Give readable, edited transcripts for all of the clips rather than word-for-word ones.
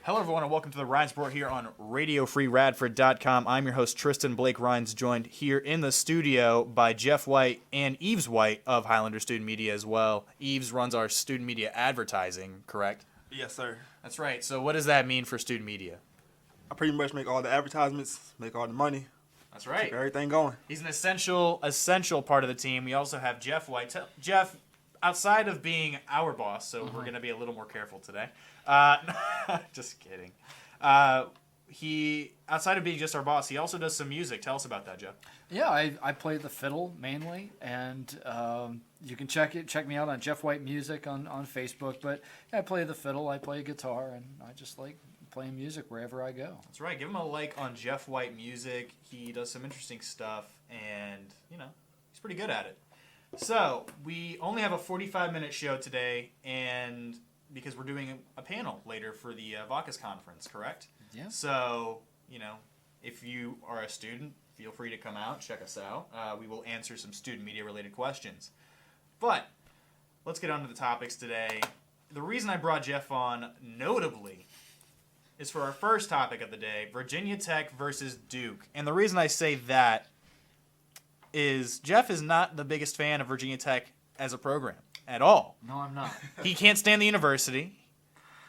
Hello, everyone, and welcome to the Rines Report here on Radio Free Radford.com. I'm your host, Tristan Blake Rines, joined here in the studio by Geoff White and Yves White of Highlander Student Media as well. Yves runs our student media advertising, correct? Yes, sir. That's right. So what does that mean for student media? I pretty much make all the advertisements, make all the money. That's right. Keep everything going. He's an essential part of the team. We also have Geoff White. Geoff, outside of being our boss, so we're going to be a little more careful today. Just kidding. He, outside of being just our boss, he also does some music. Tell us about that, Geoff. Yeah, I play the fiddle mainly, and you can check me out on Geoff White Music on Facebook. But I play the fiddle, I play guitar, and I just like playing music wherever I go. That's right. Give him a like on Geoff White Music. He does some interesting stuff, and he's pretty good at it. So we only have a 45-minute show today, and because we're doing a panel later for the VACAS conference, correct? Yeah. So, if you are a student, feel free to come out, check us out. We will answer some student media-related questions. But let's get on to the topics today. The reason I brought Geoff on, notably, is for our first topic of the day, Virginia Tech versus Duke. And the reason I say that is Geoff is not the biggest fan of Virginia Tech as a program at all. No, I'm not. He can't stand the university.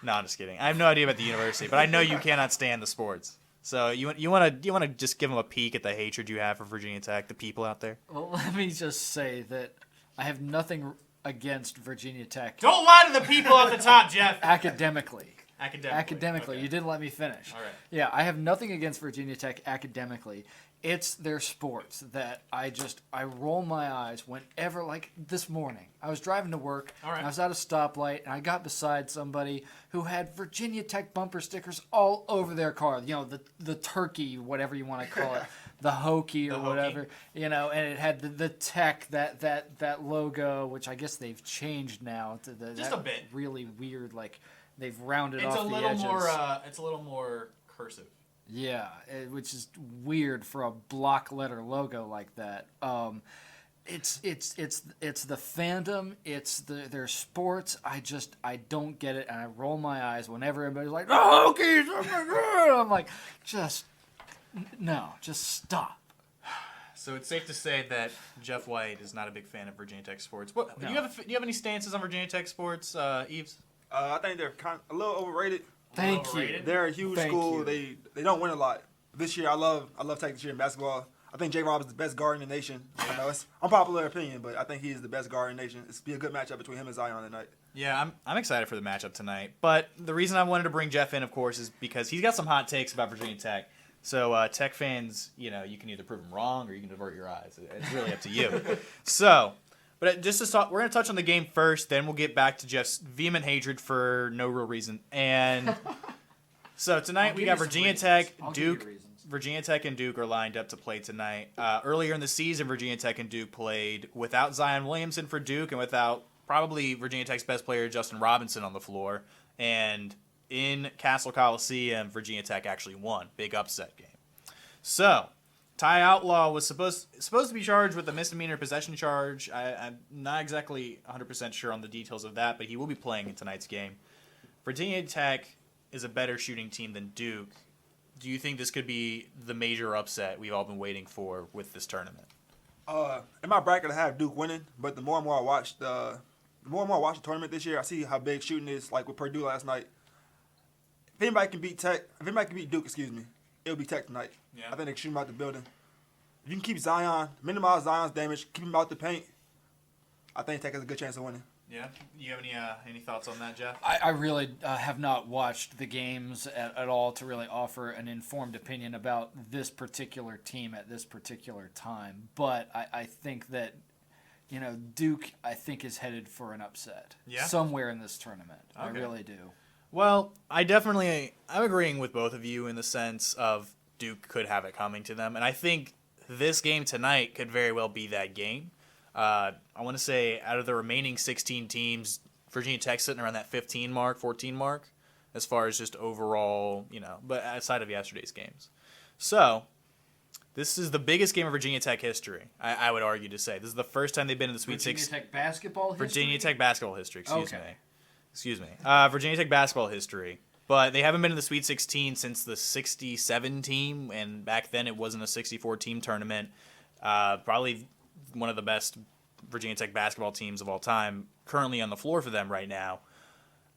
No, I'm just kidding. I have no idea about the university, but I know you cannot stand the sports. So you want to just give him a peek at the hatred you have for Virginia Tech, the people out there? Well, let me just say that I have nothing against Virginia Tech. Don't lie to the people at the top, Geoff. Academically. Okay. You didn't let me finish. All right. Yeah, I have nothing against Virginia Tech academically. It's their sports that I roll my eyes whenever, like this morning. I was driving to work, All right. and I was at a stoplight, and I got beside somebody who had Virginia Tech bumper stickers all over their car. The turkey, whatever you want to call it, the hokey or whatever. And it had the Tech, that logo, which I guess they've changed now to Just a bit. Really weird, like they've rounded It's off a the little edges. it's a little more cursive. Yeah, which is weird for a block letter logo like that. It's the fandom. It's their sports. I don't get it, and I roll my eyes whenever everybody's like, "The Hokies!" I'm like, just stop. So it's safe to say that Geoff White is not a big fan of Virginia Tech sports. What No. do you have any stances on Virginia Tech sports, Yves? I think they're a little overrated. Thank you. Overrated? They're a huge Thank school. you. They don't win a lot. This year, I love Tech this year in basketball. I think J. Rob is the best guard in the nation. I know it's unpopular opinion, but I think he is the best guard in the nation. It's be a good matchup between him and Zion tonight. Yeah, I'm excited for the matchup tonight. But the reason I wanted to bring Geoff in, of course, is because he's got some hot takes about Virginia Tech. So Tech fans, you can either prove him wrong or you can avert your eyes. It's really up to you. But just to talk, we're going to touch on the game first, then we'll get back to Geoff's vehement hatred for no real reason. And so tonight we got Virginia Tech, Duke. Virginia Tech and Duke are lined up to play tonight. Earlier in the season, Virginia Tech and Duke played without Zion Williamson for Duke and without probably Virginia Tech's best player, Justin Robinson, on the floor. And in Castle Coliseum, Virginia Tech actually won. Big upset game. So Ty Outlaw was supposed to be charged with a misdemeanor possession charge. I'm not exactly 100% sure on the details of that, but he will be playing in tonight's game. Virginia Tech is a better shooting team than Duke. Do you think this could be the major upset we've all been waiting for with this tournament? In my bracket, I have Duke winning, but the more and more I watch the tournament this year, I see how big shooting is. Like with Purdue last night. If anybody can beat Duke, it'll be Tech tonight. Yeah. I think they can shoot him out the building. If you can keep Zion, minimize Zion's damage, keep him out the paint, I think Tech has a good chance of winning. Yeah. Do you have any thoughts on that, Geoff? I really have not watched the games at all to really offer an informed opinion about this particular team at this particular time. But I think that, Duke, I think, is headed for an upset somewhere in this tournament. Okay. I really do. Well, I'm agreeing with both of you in the sense of Duke could have it coming to them. And I think this game tonight could very well be that game. I want to say out of the remaining 16 teams, Virginia Tech's sitting around that 14 mark, as far as just overall, but outside of yesterday's games. So this is the biggest game of Virginia Tech history, I would argue to say. This is the first time they've been in the Sweet 16. Virginia Tech basketball history? Virginia Tech basketball history, excuse me. Virginia Tech basketball history. But they haven't been in the Sweet 16 since the 67 team, and back then it wasn't a 64-team tournament. Probably one of the best Virginia Tech basketball teams of all time, currently on the floor for them right now.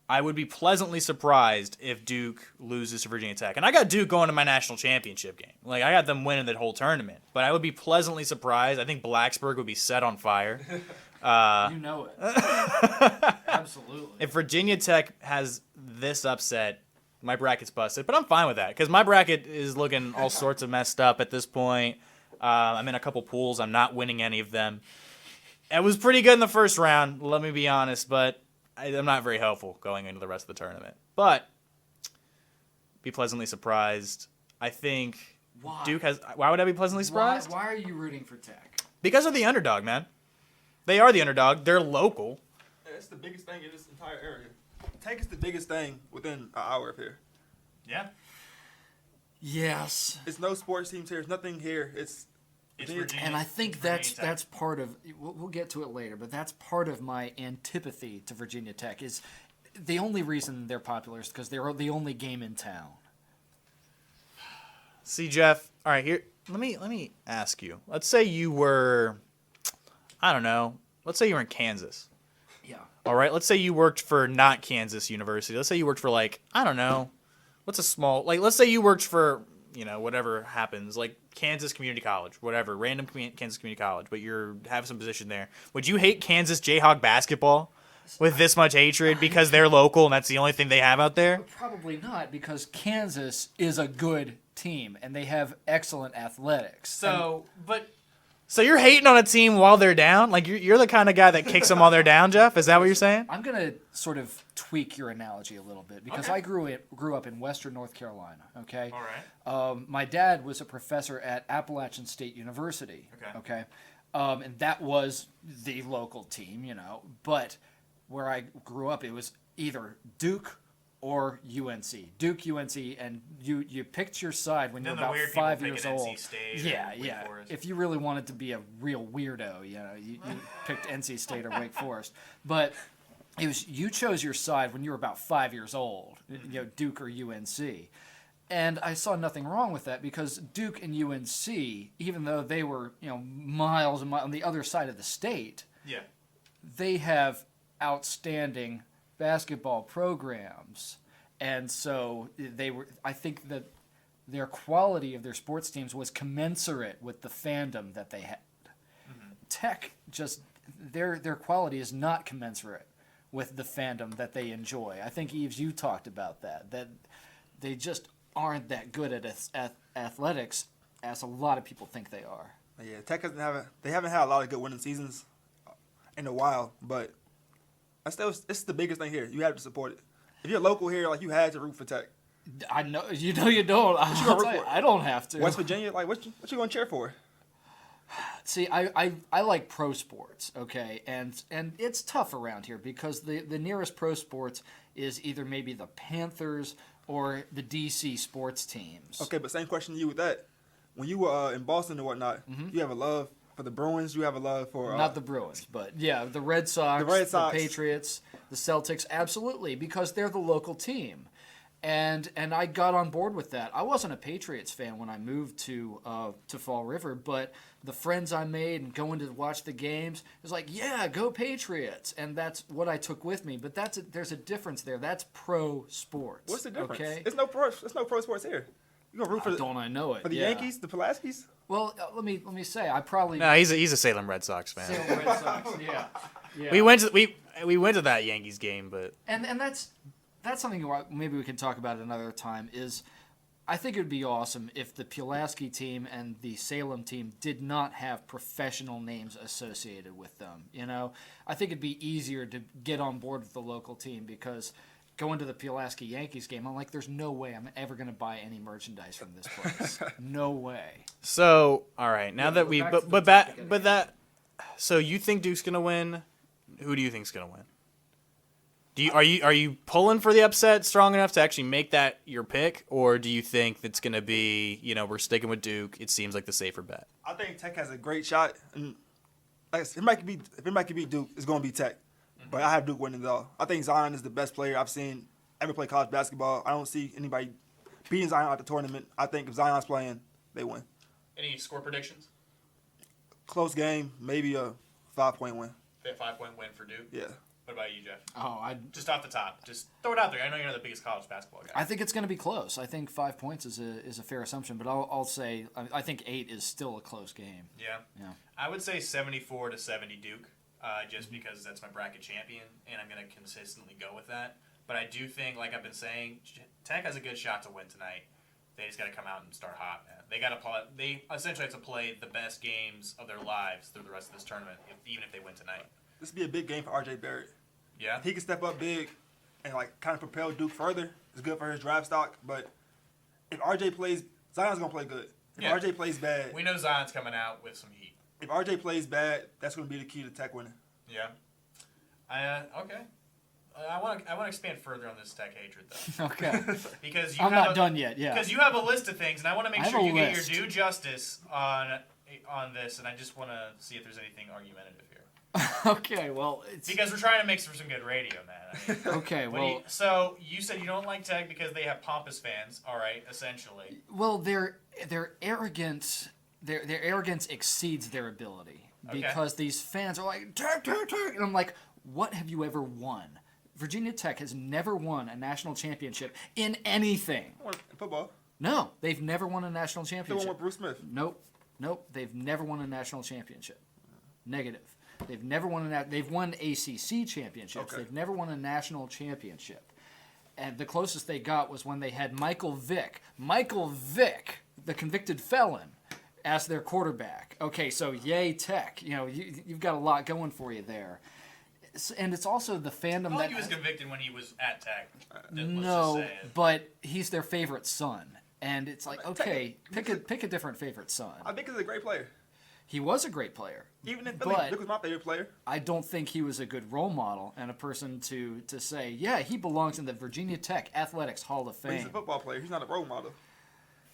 I would be pleasantly surprised if Duke loses to Virginia Tech. And I got Duke going to my national championship game. Like, I got them winning that whole tournament. But I would be pleasantly surprised. I think Blacksburg would be set on fire. You know it. Absolutely. If Virginia Tech has this upset, my bracket's busted. But I'm fine with that because my bracket is looking all sorts of messed up at this point. I'm in a couple pools. I'm not winning any of them. It was pretty good in the first round, let me be honest, but I'm not very hopeful going into the rest of the tournament. But be pleasantly surprised. I think Why? Duke has... Why would I be pleasantly surprised? Why are you rooting for Tech? Because of the underdog, man. They are the underdog. They're local. It's the biggest thing in this entire area. Tech is the biggest thing within an hour of here. Yeah. Yes. It's no sports teams here. It's nothing here. It's Virginia. And I think that's part of. We'll get to it later, but that's part of my antipathy to Virginia Tech. Is the only reason they're popular is because they're the only game in town. See, Geoff. All right, here. Let me ask you. Let's say you were, I don't know. Let's say you were in Kansas. Yeah. All right. Let's say you worked for not Kansas University. Let's say you worked for I don't know. What's a small let's say you worked for whatever happens, like Kansas Community College, whatever, random Kansas Community College, but you have some position there. Would you hate Kansas Jayhawk basketball with this much hatred because they're local and that's the only thing they have out there? Probably not, because Kansas is a good team and they have excellent athletics. So you're hating on a team while they're down? Like you're the kind of guy that kicks them while they're down, Geoff? Is that what you're saying? I'm gonna sort of tweak your analogy a little bit because Okay. I grew up in Western North Carolina. Okay. All right. My dad was a professor at Appalachian State University. Okay. And that was the local team, But where I grew up, it was either Duke or UNC. Duke, UNC, and you picked your side when you were about 5 years old. Yeah. If you really wanted to be a real weirdo, you picked NC State or Wake Forest. But you chose your side when you were about 5 years old, Duke or UNC. And I saw nothing wrong with that because Duke and UNC, even though they were, miles and miles on the other side of the state, Yeah. they have outstanding basketball programs. And so I think that their quality of their sports teams was commensurate with the fandom that they had. Mm-hmm. Tech their quality is not commensurate with the fandom that they enjoy. I think, Yves, you talked about that they just aren't that good at athletics as a lot of people think they are. Yeah, Tech haven't had a lot of good winning seasons in a while, but it's the biggest thing here. You have to support it. If you're local here, you had to root for Tech. I know you don't. I don't have to. West Virginia, what you gonna cheer for? See, I like pro sports, okay, and it's tough around here because the nearest pro sports is either maybe the Panthers or the DC sports teams. Okay, but same question to you with that. When you were in Boston and whatnot, you have a love for the Bruins. You have a love for not the Bruins, but yeah, the Red Sox, the Patriots, the Celtics, absolutely, because they're the local team. And I got on board with that. I wasn't a Patriots fan when I moved to Fall River, but the friends I made and going to watch the games, it was like, yeah, go Patriots, and that's what I took with me. But there's a difference there. That's pro sports. What's the difference? Okay? It's no pro sports here. You gonna root for don't I know it? for the yeah. Yankees, the Pulaskis? Well, let me say, I probably No, he's a Salem Red Sox fan. Salem Red Sox. Yeah. We went to that Yankees game, but And that's something maybe we can talk about another time. Is I think it would be awesome if the Pulaski team and the Salem team did not have professional names associated with them. I think it'd be easier to get on board with the local team because going to the Pulaski Yankees game, I'm like, there's no way I'm ever going to buy any merchandise from this place. No way. So, all right, now that we so you think Duke's gonna win? Who do you think's gonna win? Are you pulling for the upset strong enough to actually make that your pick, or do you think that's gonna be we're sticking with Duke? It seems like the safer bet. I think Tech has a great shot, and if it might be Duke, it's gonna be Tech. But I have Duke winning it all. I think Zion is the best player I've seen ever played college basketball. I don't see anybody beating Zion at the tournament. I think if Zion's playing, they win. Any score predictions? Close game, maybe a 5-point win. 5-point win for Duke? Yeah. What about you, Jeff? Just off the top. Just throw it out there. I know you're not the biggest college basketball guy. I think it's going to be close. I think 5 points is a fair assumption, but I'll say I think 8 is still a close game. Yeah. Yeah. I would say 74-70 Duke, just because that's my bracket champion, and I'm going to consistently go with that. But I do think, like I've been saying, Tech has a good shot to win tonight. They just got to come out and start hot, man. They got to play. They essentially have to play the best games of their lives through the rest of this tournament, even if they win tonight. This would be a big game for R.J. Barrett. Yeah. He can step up big and kind of propel Duke further. It's good for his draft stock. But if R.J. plays, Zion's gonna play good. If R.J. plays bad, we know Zion's coming out with some heat. If R.J. plays bad, that's gonna be the key to Tech winning. Yeah. Okay. I want to expand further on this Tech hatred, though. Okay. Because I'm not done yet. Yeah. Because you have a list of things, and I want to make sure you get your list. due justice on this, and I just want to see if there's anything argumentative here. Okay. Well, because we're trying to make for some good radio, man. I mean, okay. Well, so you said you don't like Tech because they have pompous fans. All right, essentially. Well, their arrogance. Their arrogance exceeds their ability because these fans are like Tech, Tech, Tech, and I'm like, what have you ever won? Virginia Tech has never won a national championship in anything. Football? No, they've never won a national They championship. won with Bruce Smith. Nope. They've never won a national championship. Negative. They've never won they've won ACC championships. Okay. They've never won a national championship. And the closest they got was when they had Michael Vick, the convicted felon, as their quarterback. Okay, so yay Tech. You've got a lot going for you there. And it's also the fandom I think he was convicted when he was at Tech. No, but he's their favorite son. And it's like, okay, pick a different favorite son. I think he's a great player. He was a great player. Even if Vic was my favorite player. I don't think he was a good role model and a person to say, yeah, he belongs in the Virginia Tech Athletics Hall of Fame. But he's a football player. He's not a role model.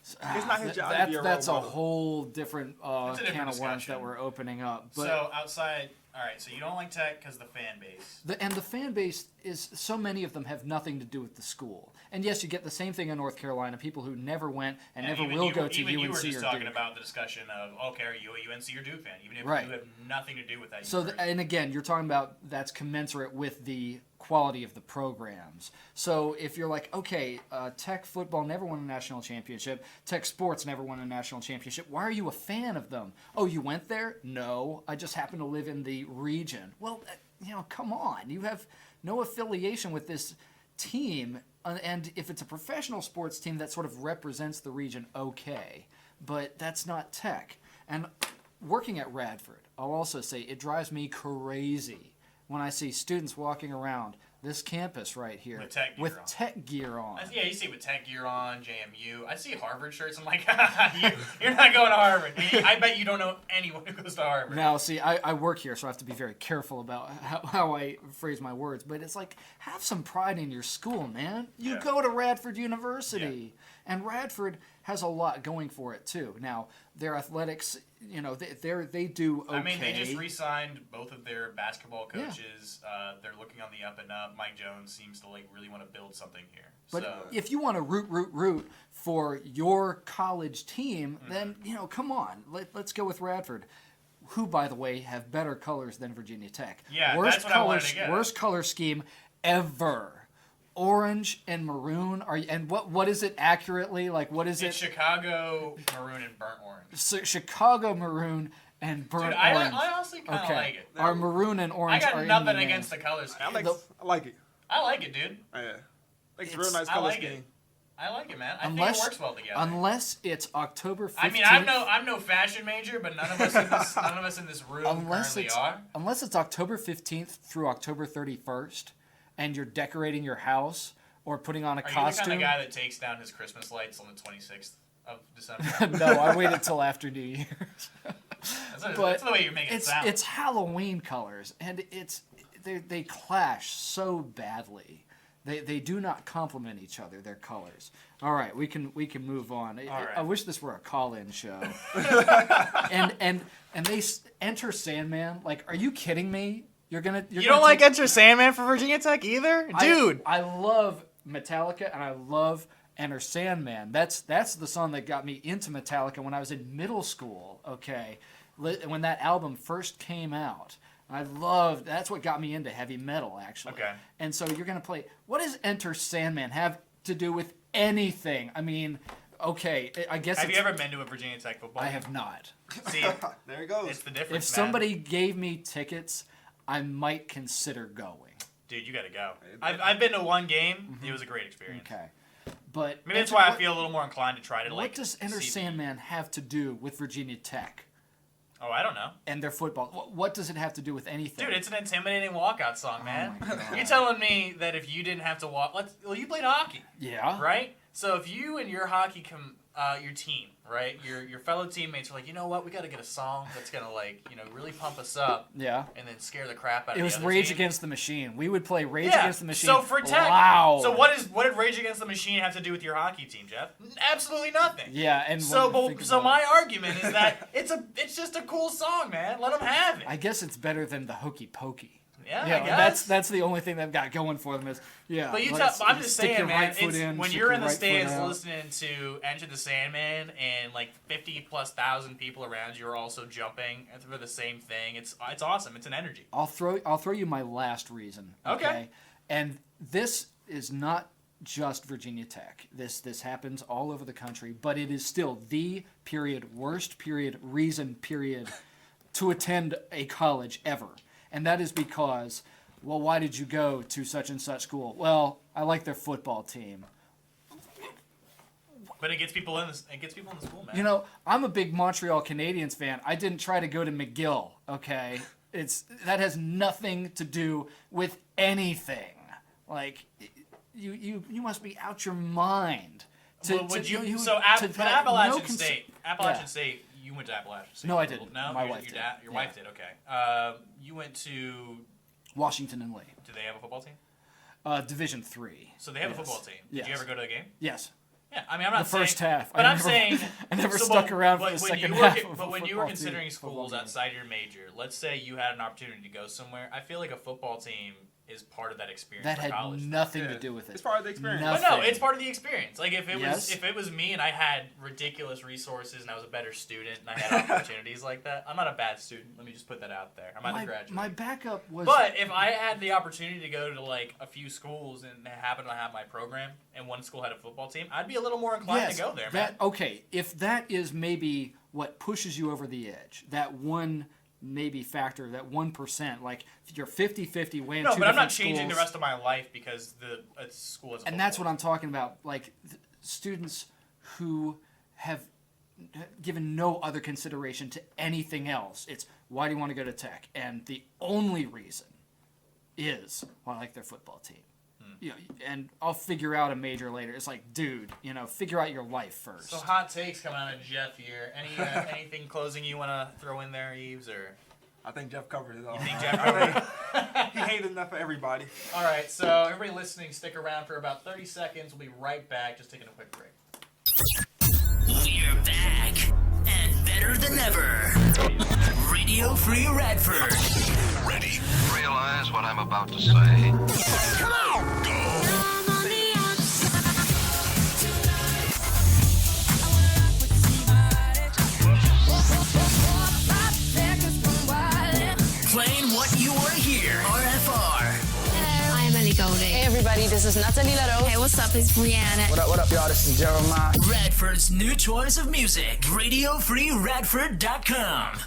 It's not his job to be a role model. That's a whole different can of worms that we're opening up. But so outside, all right, so you don't like Tech because the fan base. The fan base is, so many of them have nothing to do with the school. And yes, you get the same thing in North Carolina, people who never went and never will go to UNC or Duke. Even you were just talking about the discussion of, okay, are you a UNC or Duke fan? Even if you have nothing to do with that. So, and again, you're talking about that's commensurate with the quality of the programs. So if you're like, okay, Tech football never won a national championship, Tech sports never won a national championship, why are you a fan of them? Oh, you went there? No, I just happen to live in the region. Well, come on. You have no affiliation with this team, and if it's a professional sports team that sort of represents the region, okay, but that's not Tech. And working at Radford, I'll also say it drives me crazy when I see students walking around this campus right here with tech gear on. Yeah, you see it with tech gear on, JMU. I see Harvard shirts. I'm like, you're not going to Harvard. I bet you don't know anyone who goes to Harvard. Now, see, I work here, so I have to be very careful about how I phrase my words. But it's like, have some pride in your school, man. You go to Radford University. Yeah. And Radford has a lot going for it, too. Now, their athletics, they do okay. I mean, they just re-signed both of their basketball coaches. Yeah. They're looking on the up and up. Mike Jones seems to really want to build something here. But if you want to root for your college team, then, come on. Let's go with Radford, who, by the way, have better colors than Virginia Tech. Yeah, that's what I wanted to get. Worst color scheme ever. Orange and maroon and what is it accurately? What is it? It's Chicago maroon and burnt orange. So Chicago maroon and burnt orange. I honestly kind of like it. Our maroon and orange. I got nothing against the color scheme. I like it. I like it, dude. Yeah, it's a real nice color scheme. I like it, man. I think it works well together. Unless it's October 15th. I mean, I'm no fashion major, but none of us in this room currently are. Unless it's October 15th through October 31st. And you're decorating your house or putting on a costume. Are you the kind of guy that takes down his Christmas lights on the 26th of December? No, I waited till after New Year's. That's the way you make it sound. It's Halloween colors, and they clash so badly. They do not complement each other, their colors. All right, we can move on. I wish this were a call-in show. and they enter Sandman. Are you kidding me? You don't like Enter Sandman for Virginia Tech either? Dude! I love Metallica and I love Enter Sandman. That's the song that got me into Metallica when I was in middle school. Okay, when that album first came out. That's what got me into heavy metal, actually. Okay. And so you're going to play, what does Enter Sandman have to do with anything? I mean, okay, I guess Have you ever been to a Virginia Tech football I game? have not. See, There it goes. it's the difference, If man. somebody gave me tickets, I might consider going. Dude, you got to go. I've been to one game. It was a great experience. Okay. But Maybe that's why I feel a little more inclined to try to, what does Enter see- Sandman have to do with Virginia Tech Oh, I don't know. and their football? What does it have to do with anything? Dude, it's an intimidating walkout song, man. my God. You're telling me that if you didn't have to walk... Well, you played hockey, Yeah. right? So if you and your hockey your team, right? Your fellow teammates are like, you know what? We got to get a song that's going to, really pump us up Yeah. and then scare the crap out of It the was other Rage team. Against the Machine. We would play Rage Yeah, Against the Machine. so for Tech... Wow. So what did Rage Against the Machine have to do with your hockey team, Jeff? Absolutely nothing. Yeah, and So, when you think about my it, argument is that it's just a cool song, man. Let them have it. I guess it's better than the Hokey Pokey. Yeah, Yeah, I guess. that's the only thing they've got going for them is But I'm just stick saying, your man. right foot in, When stick you're your in the right foot stands out. listening to Enter the Sandman and like 50,000+ people around you are also jumping for the same thing, it's awesome. It's an energy. I'll throw you my last reason. Okay. And this is not just Virginia Tech. This happens all over the country, but it is still the worst reason to attend a college ever. And that is because, well, why did you go to such and such school? Well, I like their football team. But it gets people in the school, man. You know, I'm a big Montreal Canadiens fan. I didn't try to go to McGill, okay? That has nothing to do with anything. Like, you must be out your mind. Appalachian State. Yeah. State. You went to Appalachian State. No, I didn't. No, My wife did. Your Yeah. wife did. Okay. You went to. Washington and Lee. Do they have a football team? Division III. So they have a Yes. football team. Did you Yes. ever go to a game? Yes. Yeah, I mean, I'm not The saying, first half. but I I'm never- saying I never so stuck around for but the when second you were, half of But a when you were football considering team- schools football game. outside your major, let's say you had an opportunity to go somewhere. I feel like a football team is part of that experience. That for had college. nothing Yeah. to do with it. It's part of the experience. But Nothing. no, it's part of the experience. Like if Yes. it was me and I had ridiculous resources and I was a better student and I had opportunities like that, I'm not a bad student. Let me just put that out there. I might have graduated. My backup was. But if I had the opportunity to go to like a few schools and happen to have my program and one school had a football team, I'd be a little more inclined to go there, man. Okay, if that is maybe what pushes you over the edge, that one maybe factor, that 1%, like if you're 50-50 weighing No, two but I'm not different changing the schools, rest of my life because the school has a and that's what football I'm talking about. Like students who have given no other consideration to anything else. It's why do you want to go to Tech? And the only reason is well, I like their football team. You know, and I'll figure out a major later. It's like, dude, figure out your life first. So hot takes coming out of Geoff here. Anything closing you want to throw in there, Yves, or I think Geoff covered it all. you think Geoff covered it? He hated enough for everybody. All right, so everybody listening, stick around for about 30 seconds. We'll be right back. Just taking a quick break. We're back and better than ever. Radio Free Radford. Ready? Realize what I'm about to say. Come on! Playing what you want to hear. RFR. Hello, I'm Ellie Golding. Hey everybody, this is Natalie Laro. Hey, what's up? It's Brianna. What up, y'all? This is Jeremiah. Radford's new choice of music. RadioFreeRadford.com.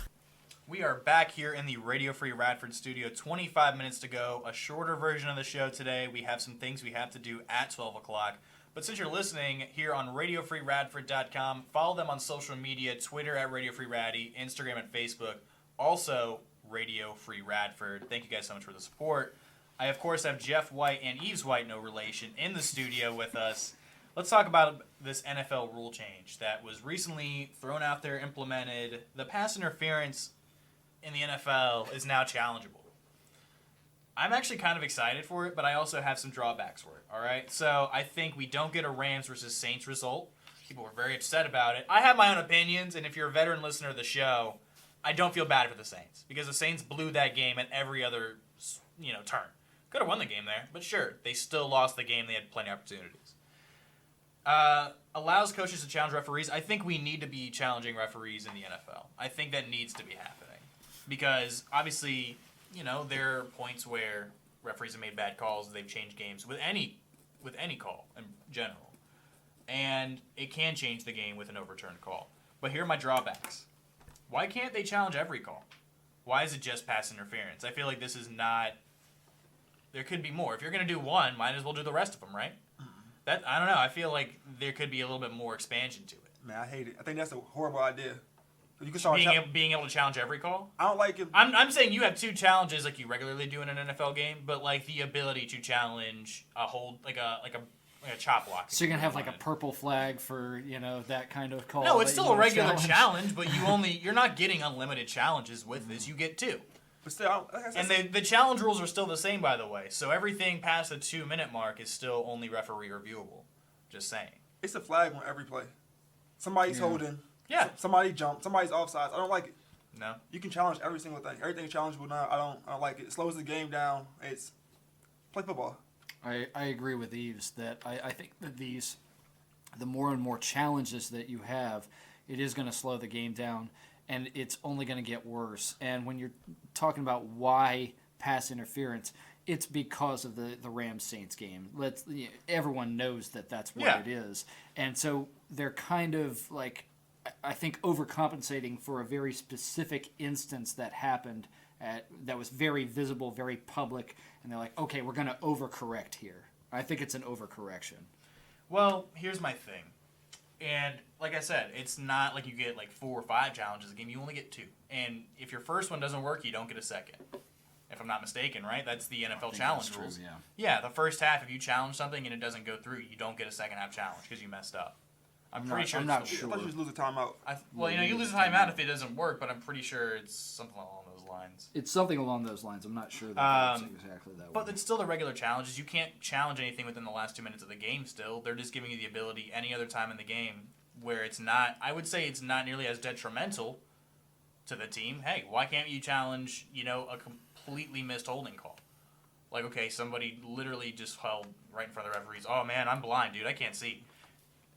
We are back here in the Radio Free Radford Studio. 25 minutes to go. A shorter version of the show today. We have some things we have to do at 12 o'clock. But since you're listening here on RadioFreeRadford.com, follow them on social media, Twitter at Radio Free Raddy, Instagram and Facebook. Also, Radio Free Radford. Thank you guys so much for the support. I, of course, have Geoff White and Yves White, no relation, in the studio with us. Let's talk about this NFL rule change that was recently thrown out there, implemented. The pass interference in the NFL is now challengeable. I'm actually kind of excited for it, but I also have some drawbacks for it, all right? So I think we don't get a Rams versus Saints result. People were very upset about it. I have my own opinions, and if you're a veteran listener of the show, I don't feel bad for the Saints because the Saints blew that game at every other, turn. Could have won the game there, but sure, they still lost the game. They had plenty of opportunities. Allows coaches to challenge referees. I think we need to be challenging referees in the NFL. I think that needs to be happening because obviously, there are points where referees have made bad calls. They've changed games with any call in general, and it can change the game with an overturned call. But here are my drawbacks. Why can't they challenge every call? Why is it just pass interference? I feel like this is not. There could be more. If you're going to do one, might as well do the rest of them, right? I don't know. I feel like there could be a little bit more expansion to it. Man, I hate it. I think that's a horrible idea. You can start being able to challenge every call. I don't like it. I'm saying you have 2 challenges like you regularly do in an NFL game, but like the ability to challenge a hold like a chop block. So you're gonna have like a purple flag for that kind of call. No, it's still a regular challenge, but you're not getting unlimited challenges with this. You get 2. But still, and the challenge rules are still the same, by the way. So everything past the 2-minute mark is still only referee reviewable. Just saying. It's a flag on every play. Somebody's holding. Yeah. Somebody jumped. Somebody's offsides. I don't like it. No. You can challenge every single thing. Everything's challengeable now. I don't like it. It slows the game down. It's play football. I agree with Yves that I think that the more and more challenges that you have, it is going to slow the game down. And it's only going to get worse. And when you're talking about why pass interference, it's because of the Rams-Saints game. Everyone knows that that's what it is. And so they're kind of like, I think, overcompensating for a very specific instance that happened that was very visible, very public. And they're like, okay, we're going to overcorrect here. I think it's an overcorrection. Well, here's my thing. And like I said, it's not like you get like 4 or 5 challenges a game. You only get 2. And if your first one doesn't work, you don't get a second. If I'm not mistaken, right? That's the NFL challenge rules. Yeah, the first half, if you challenge something and it doesn't go through, you don't get a second half challenge because you messed up. I'm pretty sure. I thought you just lose a timeout. You lose a timeout if it doesn't work, but I'm pretty sure it's something along those lines. It's something along those lines. I'm not sure that's exactly that way. But it's still the regular challenges. You can't challenge anything within the last 2 minutes of the game still. They're just giving you the ability any other time in the game where it's not, I would say it's not nearly as detrimental to the team. Hey, why can't you challenge, a completely missed holding call? Like, okay, somebody literally just held right in front of the referees. Oh, man, I'm blind, dude. I can't see.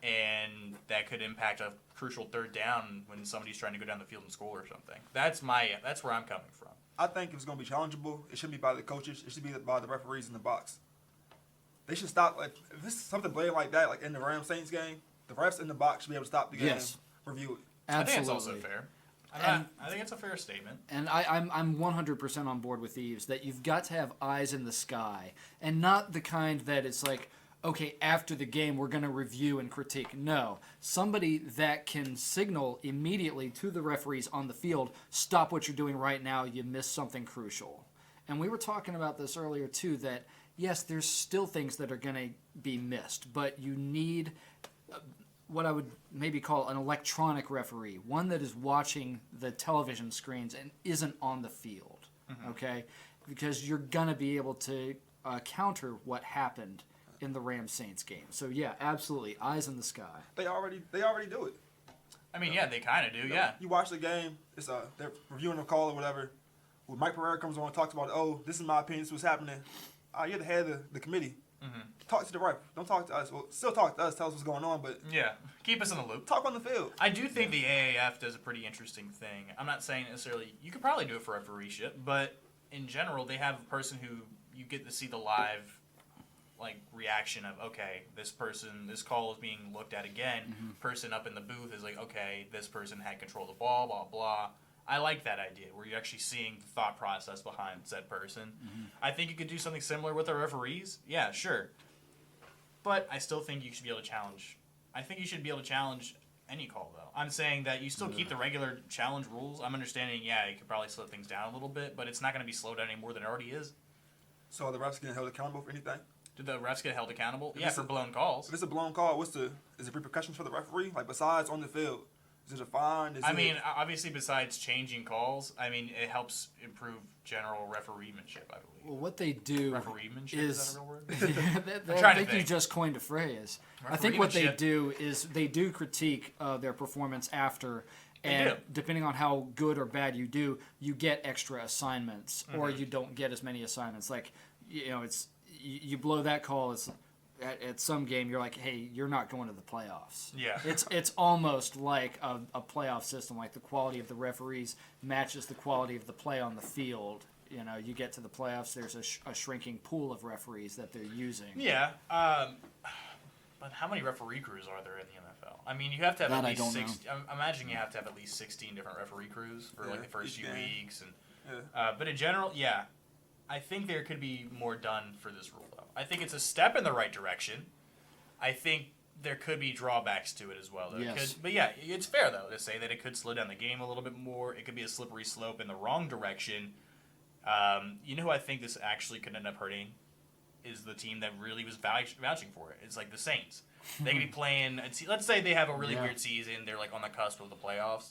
And that could impact a crucial 3rd down when somebody's trying to go down the field and score or something. That's where I'm coming from. I think if it's going to be challengeable, it shouldn't be by the coaches. It should be by the referees in the box. They should stop. Like, if it's something blatant like that, like in the Rams-Saints game, the refs in the box should be able to stop the game, review it. Absolutely. I think it's also fair. I think it's a fair statement. And I'm 100% on board with Yves that you've got to have eyes in the sky, and not the kind that it's like, okay, after the game we're going to review and critique. No, somebody that can signal immediately to the referees on the field, stop what you're doing right now, you missed something crucial. And we were talking about this earlier too, that yes, there's still things that are going to be missed, but you need what I would maybe call an electronic referee, one that is watching the television screens and isn't on the field, okay? Because you're going to be able to counter what happened in the Rams-Saints game. So, yeah, absolutely, eyes in the sky. They already do it. I mean, yeah, they kind of do, yeah. You watch the game, it's they're reviewing the call or whatever. When Mike Pereira comes on and talks about, oh, this is my opinion, this is what's happening. You're the head of the committee. Talk to the ref. Don't talk to us. Well, still talk to us. Tell us what's going on, but yeah, keep us in the loop. Talk on the field. I do think the AAF does a pretty interesting thing. I'm not saying necessarily you could probably do it for refereeship, but in general, they have a person who you get to see the live reaction of, okay, this call is being looked at again. Person up in the booth is like, okay, this person had control of the ball, blah blah. I like that idea where you're actually seeing the thought process behind said person. I think you could do something similar with the referees. Yeah, sure. But I still think you should be able to challenge. I think you should be able to challenge any call, though. I'm saying that you still keep the regular challenge rules. I'm understanding, yeah, you could probably slow things down a little bit, but it's not going to be slowed down any more than it already is. So are the refs getting held accountable for anything? Did the refs get held accountable? Yeah, for blown calls. If it's a blown call, is there repercussions for the referee? Like, besides on the field? Is it a fine? Obviously, besides changing calls, it helps improve general refereemanship, I believe. Well, what they do is that a real word? I think you just coined a phrase. I think what they do is they do critique their performance after, and depending on how good or bad you do, you get extra assignments, or you don't get as many assignments. Like, it's you blow that call. It's at some game you're like, hey, you're not going to the playoffs. Yeah. It's almost like a playoff system. Like the quality of the referees matches the quality of the play on the field. You get to the playoffs, there's a shrinking pool of referees that they're using. Yeah. But how many referee crews are there in the NFL? I mean, you have to have That at I least don't 16. I'm imagining you have to have at least 16 different referee crews for like the first few weeks, and Yeah. but in general, yeah, I think there could be more done for this rule though. I think it's a step in the right direction. I think there could be drawbacks to it as well. Though. Yes. But yeah, it's fair though to say that it could slow down the game a little bit more. It could be a slippery slope in the wrong direction. You know who I think this actually could end up hurting is the team that really was vouching for it. It's like the Saints. They could be playing. Let's say they have a really weird season. They're like on the cusp of the playoffs,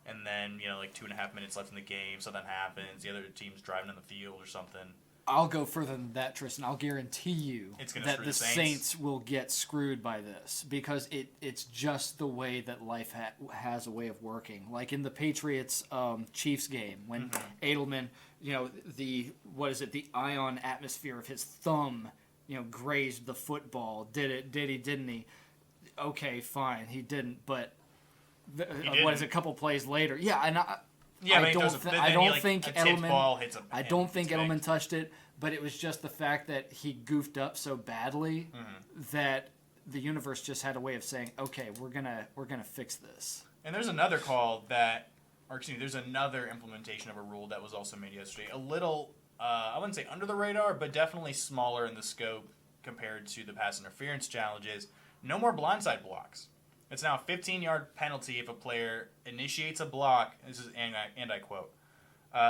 and then like 2.5 minutes left in the game. Something happens. The other team's driving in the field or something. I'll go further than that, Tristan. I'll guarantee you that screw the the Saints. Saints will get screwed by this because it's just the way that life has a way of working. Like in the Patriots Chiefs game when Edelman, the ion atmosphere of his thumb, grazed the football. Did he? Didn't he? Okay, fine, he didn't. But what is it? A couple plays later? Yeah, and I don't think Edelman touched it, but it was just the fact that he goofed up so badly that the universe just had a way of saying, "Okay, we're gonna fix this." And there's another there's another implementation of a rule that was also made yesterday. A little, I wouldn't say under the radar, but definitely smaller in the scope compared to the pass interference challenges. No more blindside blocks. It's now a 15-yard penalty if a player initiates a block. This is, and I quote,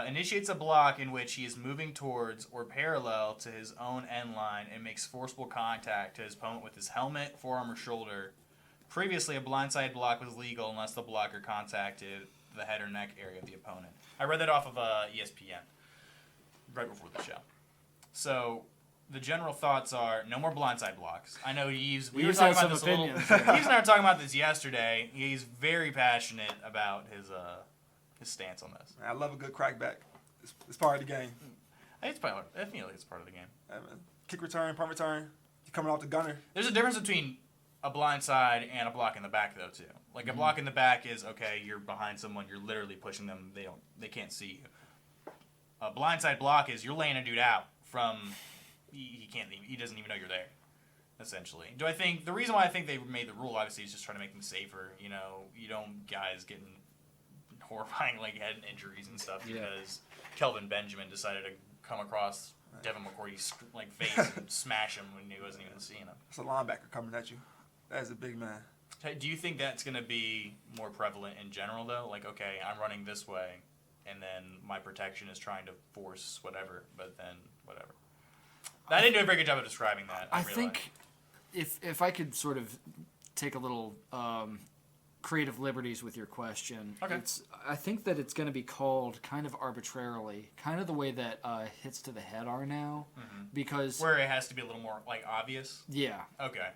initiates a block in which he is moving towards or parallel to his own end line and makes forcible contact to his opponent with his helmet, forearm, or shoulder. Previously, a blindside block was legal unless the blocker contacted the head or neck area of the opponent. I read that off of ESPN right before the show. So the general thoughts are no more blindside blocks. I know Yves. We were talking about this a little. Yves and I were talking about this yesterday. He's very passionate about his stance on this. Man, I love a good crackback. It's part of the game. I feel like it's part of the game. Yeah, man. Kick return, punt return. You're coming off the gunner. There's a difference between a blindside and a block in the back, though, too. Like a block in the back is okay. You're behind someone. You're literally pushing them. They can't see you. A blindside block is you're laying a dude out from. He doesn't even know you're there, essentially. Do I think the reason why I think they made the rule obviously is just trying to make them safer. You don't guys getting horrifying head injuries and stuff because Kelvin Benjamin decided to come across Devin McCourty's face and smash him when he wasn't even seeing him. It's a linebacker coming at you. That is a big man. Do you think that's going to be more prevalent in general though? Like, okay, I'm running this way, and then my protection is trying to force whatever, but then whatever. I didn't do a very good job of describing that. I think if I could sort of take a little creative liberties with your question, okay. I think that it's going to be called kind of arbitrarily, kind of the way that hits to the head are now, because where it has to be a little more obvious. Yeah. Okay.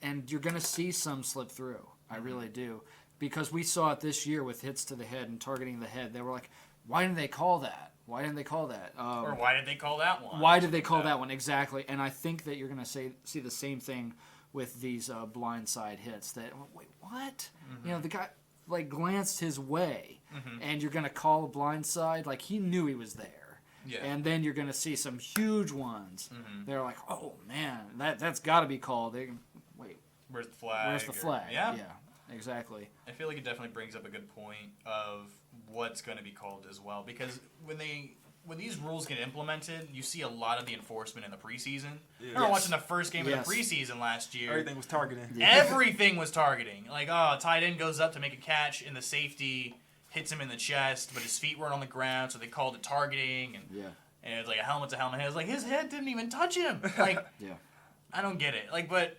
And you're going to see some slip through. I really do, because we saw it this year with hits to the head and targeting the head. They were like, why didn't they call that? Why didn't they call that? Or why did they call that one? Why did they call that one? Exactly. And I think that you're going to see the same thing with these blindside hits. That, wait, what? The guy glanced his way, and you're going to call a blindside? He knew he was there. Yeah. And then you're going to see some huge ones. They're like, oh, man, that's got to be called. Wait. Where's the flag? Where's the flag? Yeah. Yeah, exactly. I feel like it definitely brings up a good point of what's going to be called as well, because when these rules get implemented, you see a lot of the enforcement in the preseason. I remember watching the first game of the preseason last year. Everything was targeting. Everything was targeting. Tight end goes up to make a catch, and the safety hits him in the chest, but his feet weren't on the ground, so they called it targeting. And it's like a helmet to helmet. It was his head didn't even touch him. I don't get it. But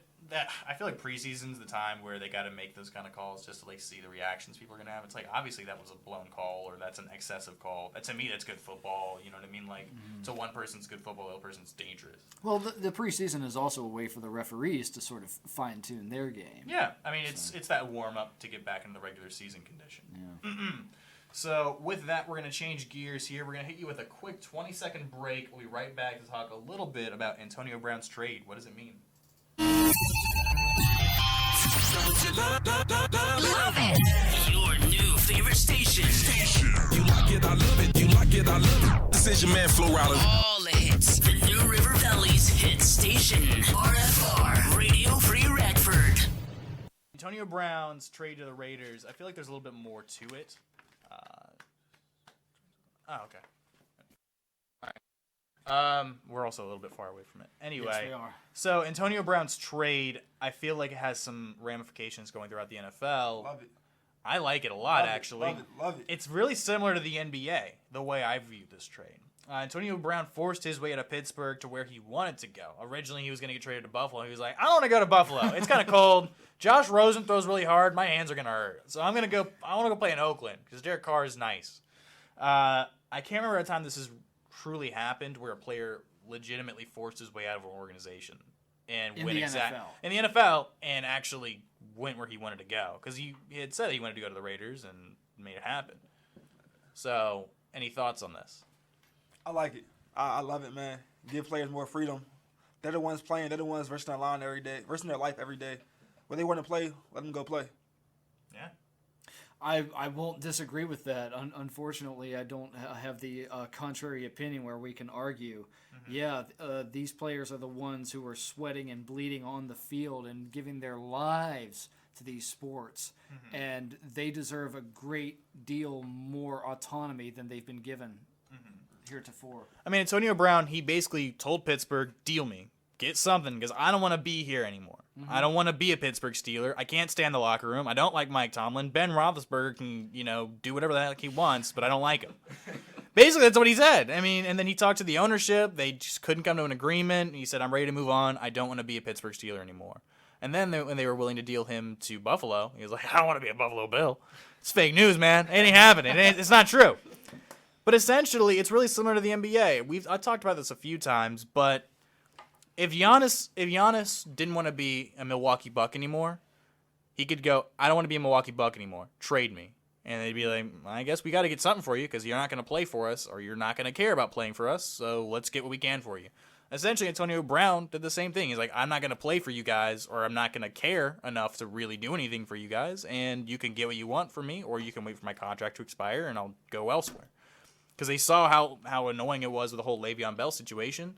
I feel like preseason's the time where they got to make those kind of calls just to see the reactions people are gonna have. It's obviously that was a blown call or that's an excessive call. To me, that's good football. You know what I mean? So one person's good football, the other person's dangerous. Well, the preseason is also a way for the referees to sort of fine tune their game. Yeah, I mean it's that warm up to get back into the regular season condition. Yeah. So with that, we're going to change gears here. We're going to hit you with a quick 20-second break. We'll be right back to talk a little bit about Antonio Brown's trade. What does it mean? Love it. Your new favorite station. You like it, I love it. You like it, I love it. This is your man, Flo Rida. All the hits. The New River Valley's hit station. RFR. Radio Free Radford. Antonio Brown's trade to the Raiders, I feel like there's a little bit more to it. Okay. All right. We're also a little bit far away from it. Anyway, Yes, we are. So Antonio Brown's trade, I feel like it has some ramifications going throughout the NFL. Love it. I like it a lot, Love it, actually. love it. It's really similar to the NBA, the way I view this trade. Antonio Brown forced his way out of Pittsburgh to where he wanted to go. Originally, he was going to get traded to Buffalo. He was like, I don't want to go to Buffalo. It's kind of cold. Josh Rosen throws really hard. My hands are going to hurt. So I want to go play in Oakland because Derek Carr is nice. I can't remember a time this has truly happened where a player legitimately forced his way out of an organization and In went the NFL. NFL. In the NFL and actually went where he wanted to go because he had said he wanted to go to the Raiders and made it happen. So, any thoughts on this? I like it. I love it, man. Give players more freedom. They're the ones playing. They're the ones risking their line every day, risking their life every day. When they want to play, let them go play. Yeah. I won't disagree with that. Unfortunately, I don't have the contrary opinion where we can argue. Mm-hmm. Yeah, these players are the ones who are sweating and bleeding on the field and giving their lives to these sports. Mm-hmm. And they deserve a great deal more autonomy than they've been given heretofore. I mean, Antonio Brown, he basically told Pittsburgh, deal me. Get something because I don't want to be here anymore. Mm-hmm. I don't want to be a Pittsburgh Steeler. I can't stand the locker room. I don't like Mike Tomlin. Ben Roethlisberger can, do whatever the heck he wants, but I don't like him. Basically, that's what he said. I mean, and then he talked to the ownership. They just couldn't come to an agreement. He said, I'm ready to move on. I don't want to be a Pittsburgh Steeler anymore. And then when they were willing to deal him to Buffalo, he was like, I don't want to be a Buffalo Bill. It's fake news, man. It ain't happening. It's not true. But essentially, it's really similar to the NBA. I talked about this a few times, but if Giannis didn't want to be a Milwaukee Buck anymore, he could go, I don't want to be a Milwaukee Buck anymore. Trade me. And they'd be like, I guess we got to get something for you because you're not going to play for us or you're not going to care about playing for us, so let's get what we can for you. Essentially, Antonio Brown did the same thing. He's like, I'm not going to play for you guys or I'm not going to care enough to really do anything for you guys, and you can get what you want from me or you can wait for my contract to expire and I'll go elsewhere. Because they saw how annoying it was with the whole Le'Veon Bell situation.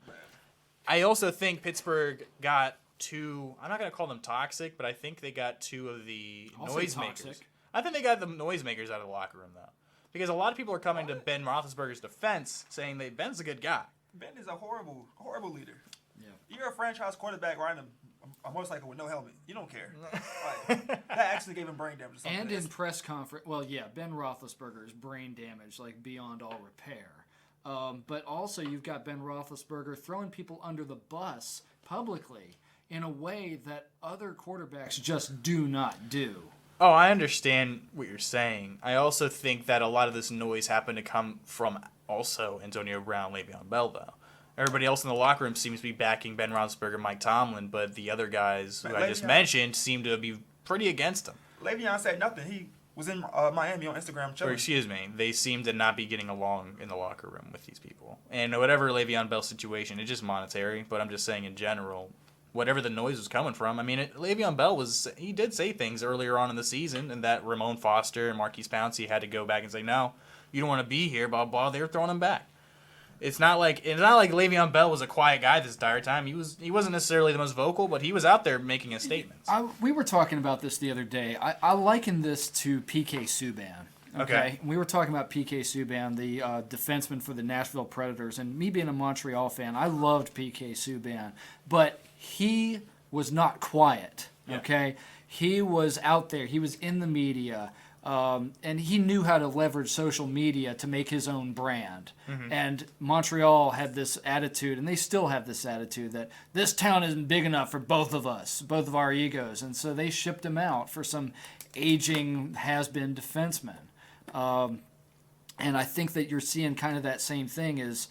I also think Pittsburgh got two, I'm not going to call them toxic, but I think they got two of the noisemakers. I think they got the noisemakers out of the locker room, though. Because a lot of people are coming to Ben Roethlisberger's defense saying that Ben's a good guy. Ben is a horrible, horrible leader. Yeah. You're a franchise quarterback riding a motorcycle with no helmet. You don't care. Like, that actually gave him brain damage. And in press conference, Ben Roethlisberger's brain damage, like beyond all repair. But also you've got Ben Roethlisberger throwing people under the bus publicly in a way that other quarterbacks just do not do. Oh, I understand what you're saying. I also think that a lot of this noise happened to come from also Antonio Brown, Le'Veon Bell, though. Everybody else in the locker room seems to be backing Ben Roethlisberger, Mike Tomlin, but the other guys who I just mentioned seem to be pretty against him. Le'Veon said nothing. He was in Miami on Instagram chilling. Or excuse me, they seem to not be getting along in the locker room with these people. And whatever Le'Veon Bell's situation, it's just monetary, but I'm just saying in general, whatever the noise was coming from, I mean, Le'Veon Bell he did say things earlier on in the season, and that Ramon Foster and Marquise Pouncey had to go back and say, no, you don't want to be here, blah, blah. They were throwing him back. It's not like Le'Veon Bell was a quiet guy this entire time. He wasn't necessarily the most vocal, but he was out there making his statements. We were talking about this the other day. I liken this to PK Subban. Okay. We were talking about PK Subban, the defenseman for the Nashville Predators, and me being a Montreal fan, I loved PK Subban, but he was not quiet. Okay, yeah. He was out there. He was in the media. And he knew how to leverage social media to make his own brand. Mm-hmm. And Montreal had this attitude, and they still have this attitude, that this town isn't big enough for both of us, both of our egos. And so they shipped him out for some aging has-been defenseman. And I think that you're seeing kind of that same thing is,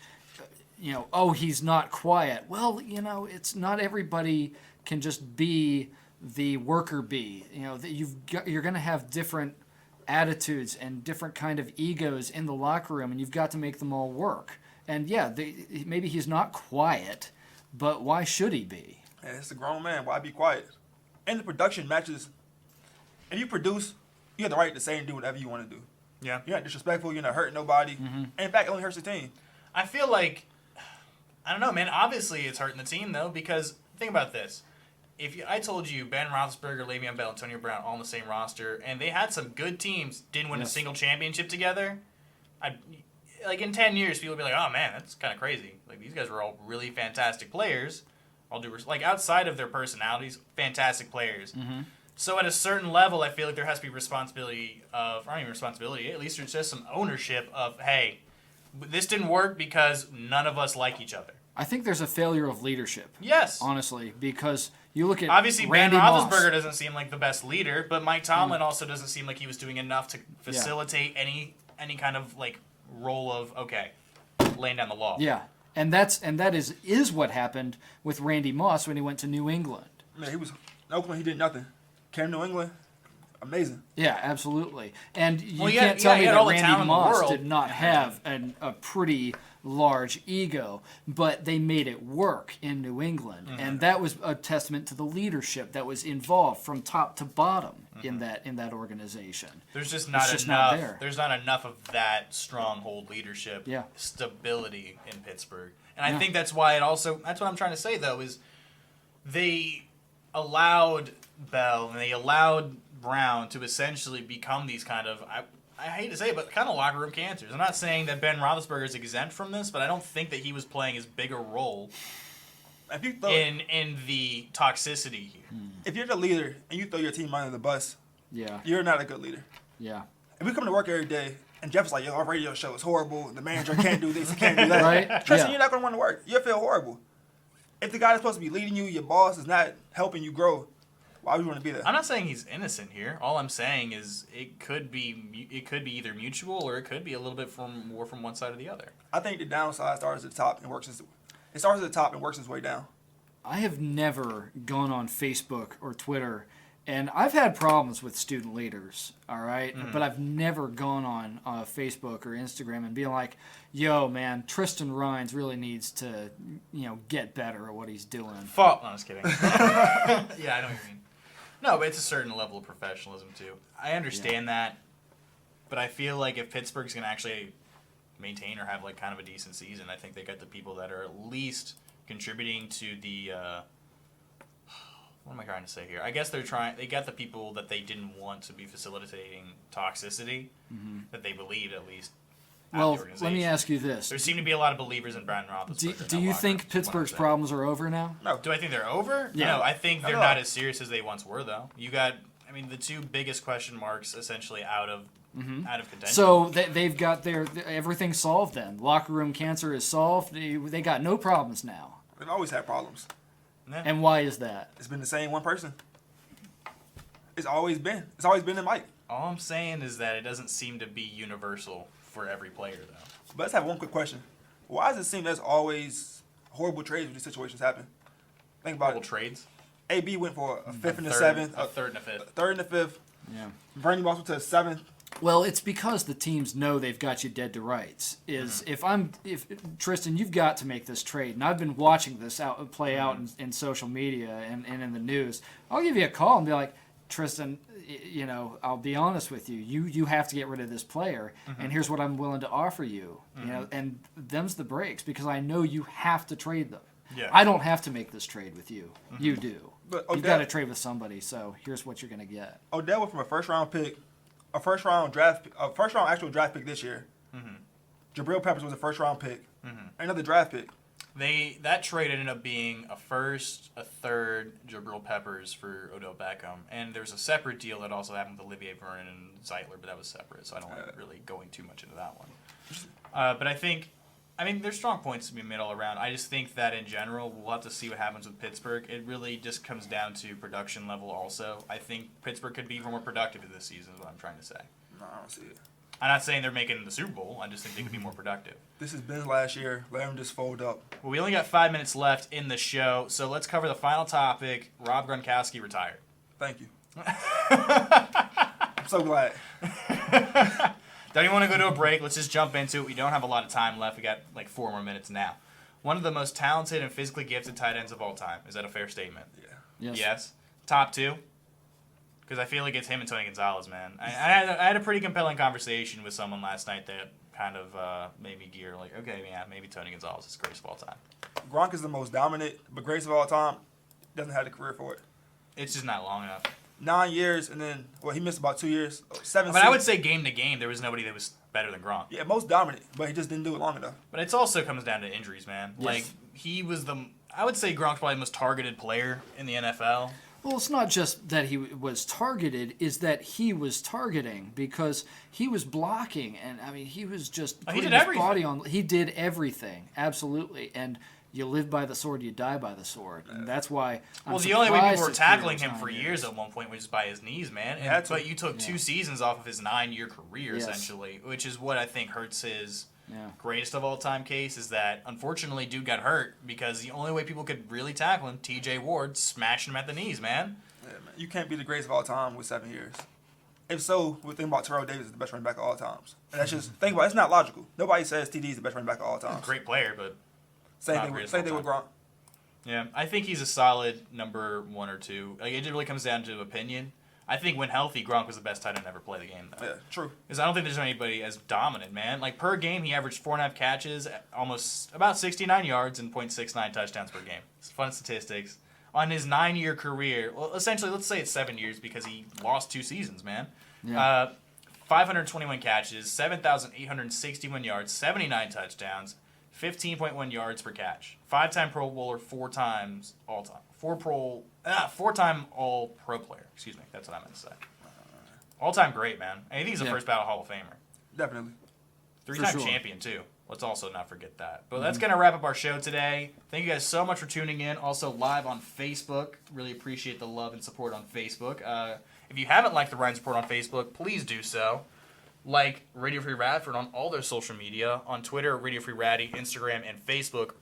he's not quiet. Well, it's not everybody can just be the worker bee. You're going to have different attitudes and different kind of egos in the locker room, and you've got to make them all work. And yeah, maybe he's not quiet, but why should he be? Yeah, it's a grown man. Why be quiet? And the production matches. If you produce, you have the right to say and do whatever you want to do. Yeah. You're not disrespectful. You're not hurting nobody. And in fact, it only hurts the team. I feel like, I don't know, man. Obviously, it's hurting the team, though, because think about this. I told you Ben Roethlisberger, Le'Veon Bell, Antonio Brown all on the same roster, and they had some good teams, didn't win a single championship together, like in 10 years, people would be like, oh, man, that's kind of crazy. Like, these guys were all really fantastic players. Like, outside of their personalities, fantastic players. So at a certain level, I feel like there has to be responsibility of, or not even responsibility, at least there's just some ownership of, hey, this didn't work because none of us like each other. I think there's a failure of leadership. Yes. Honestly, because you look at obviously Randy Ben Moss. Roethlisberger doesn't seem like the best leader, but Mike Tomlin also doesn't seem like he was doing enough to facilitate any kind of like role of laying down the law. Yeah, and that is what happened with Randy Moss when he went to New England. Man, he was in Oakland. He did nothing. Came to New England. Amazing. Yeah, absolutely. And you Well, can't tell me that all the Randy talent in the Moss world. did not have a pretty large ego, but they made it work in New England, and that was a testament to the leadership that was involved from top to bottom in that organization. There's just not just enough. not there. There's not enough of that stronghold leadership, Yeah. stability in Pittsburgh, and I think that's why it also. That's what I'm trying to say though is they allowed Bell and they allowed Brown to essentially become these kind of. I hate to say it, but kind of locker room cancers. I'm not saying that Ben Roethlisberger is exempt from this, but I don't think that he was playing as big a role in the toxicity here. If you're the leader and you throw your team under the bus, you're not a good leader. Yeah. If we come to work every day and Jeff's like, yo, our radio show is horrible, the manager can't do this, he can't do that. Right? Tristan, you're not going to want to work. You'll feel horrible. If the guy that's supposed to be leading you, your boss, is not helping you grow, why would you want to be there? I'm not saying he's innocent here. All I'm saying is it could be either mutual or it could be a little bit more from one side or the other. I think the downside starts at the top and works its way down. I have never gone on Facebook or Twitter, and I've had problems with student leaders, all right? But I've never gone on Facebook or Instagram and being like, yo, man, Tristan Rines really needs to, get better at what he's doing. No, I was kidding. Yeah, I know what you mean. No, but it's a certain level of professionalism, too. I understand that, but I feel like if Pittsburgh's going to actually maintain or have, like, kind of a decent season, I think they got the people that are at least contributing to the, what am I trying to say here? I guess they got the people that they didn't want to be facilitating toxicity, that they believed at least. Well, let me ask you this. There seem to be a lot of believers in Brian Roethlisberger. Do you think Pittsburgh's problems are over now? No. Do I think they're over? Yeah. No, I think they're not as serious as they once were, though. You got, the two biggest question marks essentially out of contention. So they've got everything solved then. Locker room cancer is solved. They got no problems now. They've always had problems. Yeah. And why is that? It's been the same one person. It's always been the Mike. All I'm saying is that it doesn't seem to be universal for every player, though. But let's have one quick question. Why does it seem there's always horrible trades when these situations happen? Think about Horrible it. trades. AB went for a fifth and a Third- seventh. a third and a fifth. Third and a fifth. Yeah. Randy Moss went to a seventh. Well, it's because the teams know they've got you dead to rights. If Tristan, you've got to make this trade, and I've been watching this play out in social media and in the news. I'll give you a call and be like, Tristan, I'll be honest with you. You have to get rid of this player, and here's what I'm willing to offer you. And them's the breaks because I know you have to trade them. Yeah. I don't have to make this trade with you. You do. But You've got to trade with somebody. So here's what you're going to get. Odell went from a first round actual draft pick this year. Jabril Peppers was a first round pick. Another draft pick. That trade ended up being a first, a third, Jabril Peppers for Odell Beckham, and there's a separate deal that also happened with Olivier Vernon and Zeitler, but that was separate, so I don't like really going too much into that one. But I think, there's strong points to be made all around. I just think that in general, we'll have to see what happens with Pittsburgh. It really just comes down to production level also. I think Pittsburgh could be even more productive this season is what I'm trying to say. No, I don't see it. I'm not saying they're making the Super Bowl. I just think they could be more productive. This is Ben's last year. Let him just fold up. Well, we only got 5 minutes left in the show, so let's cover the final topic. Rob Gronkowski retired. Thank you. I'm so glad. Don't even want to go to a break. Let's just jump into it. We don't have a lot of time left. We got like 4 more minutes now. One of the most talented and physically gifted tight ends of all time. Is that a fair statement? Yeah. Yes. Top 2? Because I feel like it's him and Tony Gonzalez, man. I had a pretty compelling conversation with someone last night that kind of made me gear like, okay, yeah, maybe Tony Gonzalez is the greatest of all time. Gronk is the most dominant, but greatest of all time. Doesn't have the career for it. It's just not long enough. 9 years, and then, he missed about 2 years. 7 But I would say game to game, there was nobody that was better than Gronk. Yeah, most dominant, but he just didn't do it long enough. But it also comes down to injuries, man. Yes. Like, he was I would say Gronk's probably the most targeted player in the NFL. Well, it's not just that he was targeted, is that he was targeting because he was blocking, and I mean he was just He putting did his everything. body on. He did everything, absolutely, and you live by the sword, you die by the sword, and that's why. Well, the only way people were his tackling career him was for 9 years at one point was by his knees, man. And, Had to. but you took 2 seasons off of his 9-year career, Yes. essentially, which is what I think hurts his Yeah. greatest of all time case, is that unfortunately dude got hurt because the only way people could really tackle him, TJ Ward, smashing him at the knees, man. Yeah, man. You can't be the greatest of all time with 7 years. If so, we think about Terrell Davis is the best running back of all times. And that's just, think about it, it's not logical. Nobody says TD is the best running back of all times. Great player, but Same not thing greatest with of all Gronk. yeah, I think he's a solid number 1 or 2. Like, it really comes down to opinion. I think when healthy, Gronk was the best tight end to ever play the game, though. Yeah, true. Because I don't think there's anybody as dominant, man. Like, per game, he averaged 4.5 catches, almost about 69 yards, and 0.69 touchdowns per game. It's fun statistics. On his 9-year career, well, essentially, let's say it's 7 years because he lost 2 seasons, man. Yeah. 521 catches, 7,861 yards, 79 touchdowns, 15.1 yards per catch. 5-time Pro Bowler, 4 times all-time. 4-time All-Pro player. Excuse me. That's what I meant to say. All-time great, man. I think he's a first ballot Hall of Famer. Definitely. 3-time sure. champion, too. Let's also not forget that. But that's going to wrap up our show today. Thank you guys so much for tuning in. Also live on Facebook. Really appreciate the love and support on Facebook. If you haven't liked the Rines Report on Facebook, please do so. Like Radio Free Radford on all their social media. On Twitter, Radio Free Ratty, Instagram, and Facebook.